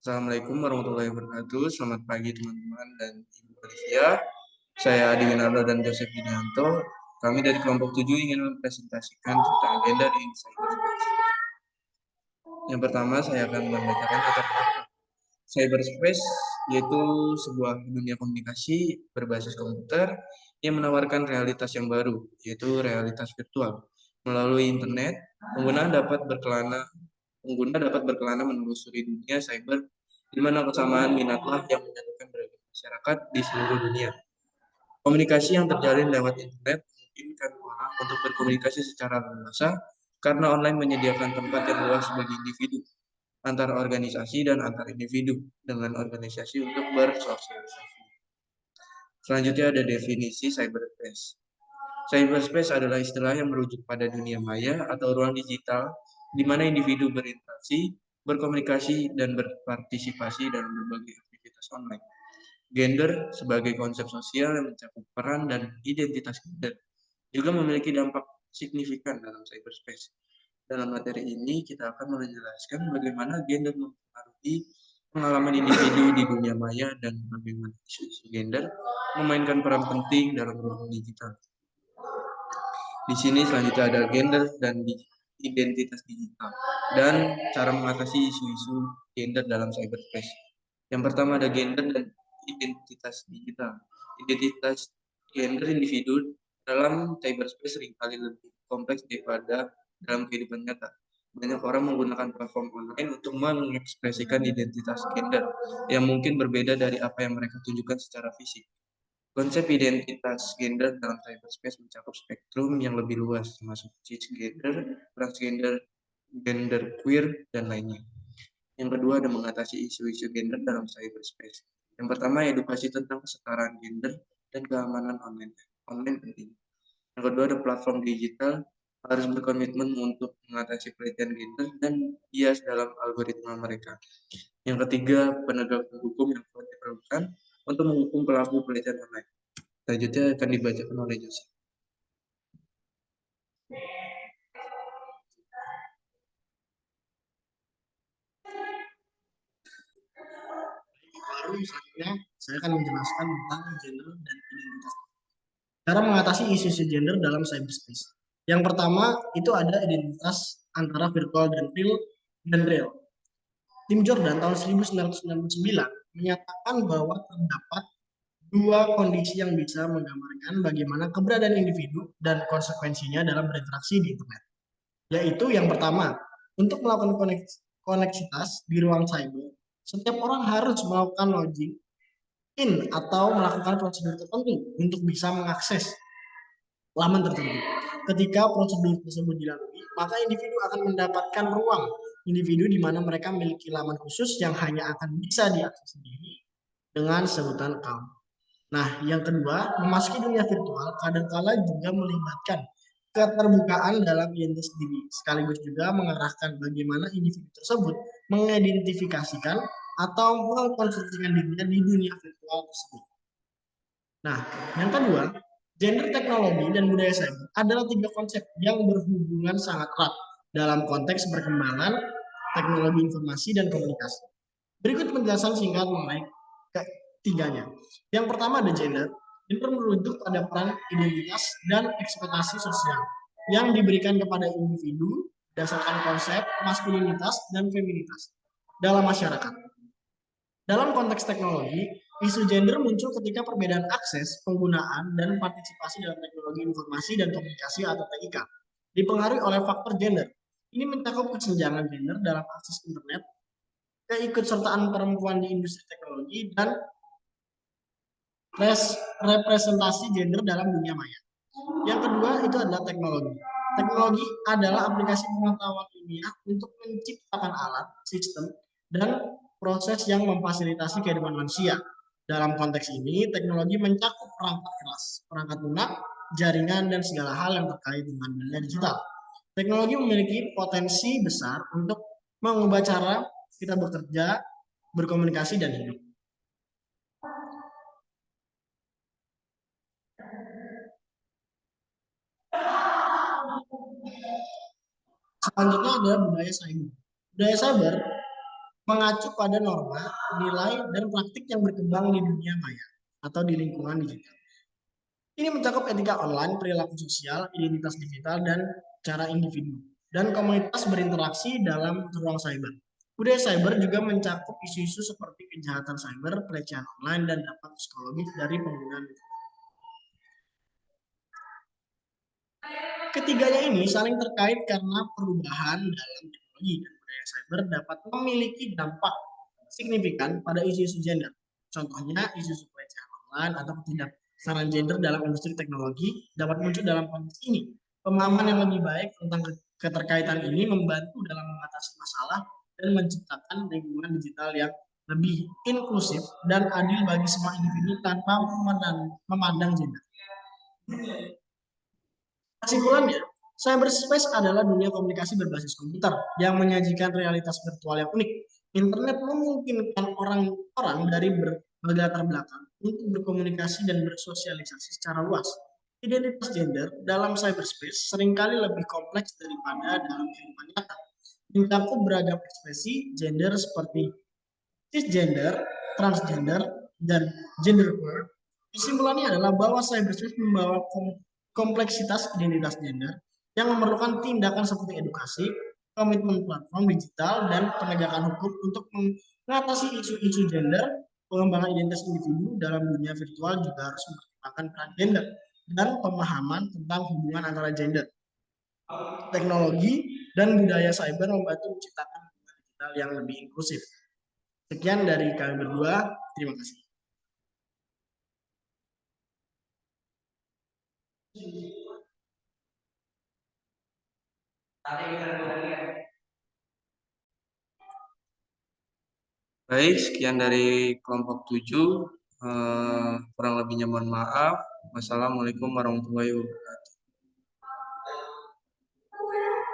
Assalamualaikum warahmatullahi wabarakatuh. Selamat pagi teman-teman dan Ibu Olivia. Saya Adi Winardo dan Joseph Widianto. Kami dari kelompok 7 ingin mempresentasikan tentang agenda di cyberspace. Yang pertama saya akan membacakan latar belakang. Cyberspace yaitu sebuah dunia komunikasi berbasis komputer yang menawarkan realitas yang baru, yaitu realitas virtual. Melalui internet, pengguna dapat berkelana menelusuri dunia cyber di mana kesamaan minatlah yang menyatukan beragam masyarakat di seluruh dunia. Komunikasi yang terjalin lewat internet memungkinkan orang untuk berkomunikasi secara leluasa karena online menyediakan tempat yang luas bagi individu, antar organisasi dan antar individu dengan organisasi untuk bersosialisasi. Selanjutnya ada definisi cyberspace. Cyberspace adalah istilah yang merujuk pada dunia maya atau ruang digital di mana individu berinteraksi, berkomunikasi, dan berpartisipasi dalam berbagai aktivitas online. Gender sebagai konsep sosial yang mencakup peran dan identitas gender juga memiliki dampak signifikan dalam cyberspace. Dalam materi ini kita akan menjelaskan bagaimana gender mempengaruhi pengalaman individu di dunia maya dan bagaimana isu-isu gender memainkan peran penting dalam ruang digital. Di sini selanjutnya ada gender dan identitas digital dan cara mengatasi isu-isu gender dalam cyberspace. Yang pertama ada gender dan identitas digital. Identitas gender individu dalam cyberspace seringkali lebih kompleks daripada dalam kehidupan nyata. Banyak orang menggunakan platform online untuk mengekspresikan identitas gender yang mungkin berbeda dari apa yang mereka tunjukkan secara fisik. Konsep identitas gender dalam cyberspace mencakup spektrum yang lebih luas, termasuk cisgender, transgender, gender queer, dan lainnya. Yang kedua ada mengatasi isu-isu gender dalam cyberspace. Yang pertama, edukasi tentang kesetaraan gender dan keamanan online penting. Yang kedua ada platform digital harus berkomitmen untuk mengatasi pelecehan gender dan bias dalam algoritma mereka. Yang ketiga, penegakan hukum yang kuat diperlukan untuk menghukum pelaku pelecehan online. Selanjutnya akan dibacakan oleh Joseph. Lalu selanjutnya saya akan menjelaskan tentang gender dan identitas. Cara mengatasi isu-isu gender dalam cyberspace. Yang pertama itu ada identitas antara virtual dan real. Tim Jordan tahun 1999 menyatakan bahwa terdapat dua kondisi yang bisa menggambarkan bagaimana keberadaan individu dan konsekuensinya dalam berinteraksi di internet. Yaitu yang pertama, untuk melakukan koneksitas di ruang cyber, setiap orang harus melakukan login in atau melakukan prosedur tertentu untuk bisa mengakses laman tertentu. Ketika prosedur tersebut dilalui, maka individu akan mendapatkan ruang individu di mana mereka memiliki laman khusus yang hanya akan bisa diakses sendiri dengan sebutan account. Nah, yang kedua, memasuki dunia virtual kadangkala juga melibatkan keterbukaan dalam identitas diri, sekaligus juga mengarahkan bagaimana individu tersebut mengidentifikasikan atau mengkonstruksikan dirinya di dunia virtual tersebut. Nah, yang kedua, gender teknologi dan budaya cyber adalah tiga konsep yang berhubungan sangat erat dalam konteks perkembangan teknologi informasi dan komunikasi. Berikut penjelasan singkat mengenai ketiganya. Yang pertama ada gender. Gender merujuk pada peran identitas dan ekspektasi sosial yang diberikan kepada individu berdasarkan konsep maskulinitas dan feminitas dalam masyarakat. Dalam konteks teknologi, isu gender muncul ketika perbedaan akses, penggunaan, dan partisipasi dalam teknologi informasi dan komunikasi atau TIK dipengaruhi oleh faktor gender. Ini mencakup kesenjangan gender dalam akses internet, keikutsertaan perempuan di industri teknologi, dan representasi gender dalam dunia maya. Yang kedua itu adalah teknologi. Teknologi adalah aplikasi pengetahuan ilmiah untuk menciptakan alat, sistem, dan proses yang memfasilitasi kehidupan manusia. Dalam konteks ini, teknologi mencakup perangkat keras, perangkat lunak, jaringan, dan segala hal yang terkait dengan dunia digital. Teknologi memiliki potensi besar untuk mengubah cara kita bekerja, berkomunikasi, dan hidup. Selanjutnya adalah budaya cyber. Budaya cyber mengacu pada norma, nilai, dan praktik yang berkembang di dunia maya atau di lingkungan digital. Ini mencakup etika online, perilaku sosial, identitas digital, dan cara individu dan komunitas berinteraksi dalam ruang cyber. Budaya cyber juga mencakup isu-isu seperti kejahatan cyber, pelecehan online, dan dampak psikologis dari penggunaan. Ketiganya ini saling terkait karena perubahan dalam teknologi dan budaya cyber dapat memiliki dampak signifikan pada isu-isu gender. Contohnya, isu pelecehan online atau ketidaksamaan gender dalam industri teknologi dapat muncul dalam konteks ini. Pemahaman yang lebih baik tentang keterkaitan ini membantu dalam mengatasi masalah dan menciptakan lingkungan digital yang lebih inklusif dan adil bagi semua individu tanpa memandang gender. Kesimpulannya, cyberspace adalah dunia komunikasi berbasis komputer yang menyajikan realitas virtual yang unik. Internet memungkinkan orang-orang dari berbagai latar belakang untuk berkomunikasi dan bersosialisasi secara luas. Identitas gender dalam cyberspace seringkali lebih kompleks daripada dalam kehidupan nyata. Mencakup beragam ekspresi gender seperti cisgender, transgender, dan genderqueer. Kesimpulannya adalah bahwa cyberspace membawa kompleksitas identitas gender yang memerlukan tindakan seperti edukasi, komitmen platform digital, dan penegakan hukum untuk mengatasi isu-isu gender. Pengembangan identitas individu dalam dunia virtual juga harus mempertimbangkan peran gender dan pemahaman tentang hubungan antara gender. Teknologi dan budaya cyber membantu menciptakan hubungan digital yang lebih inklusif. Sekian dari kami berdua. Terima kasih. Baik, sekian dari kelompok 7. Kurang lebihnya mohon maaf. Wassalamualaikum warahmatullahi wabarakatuh.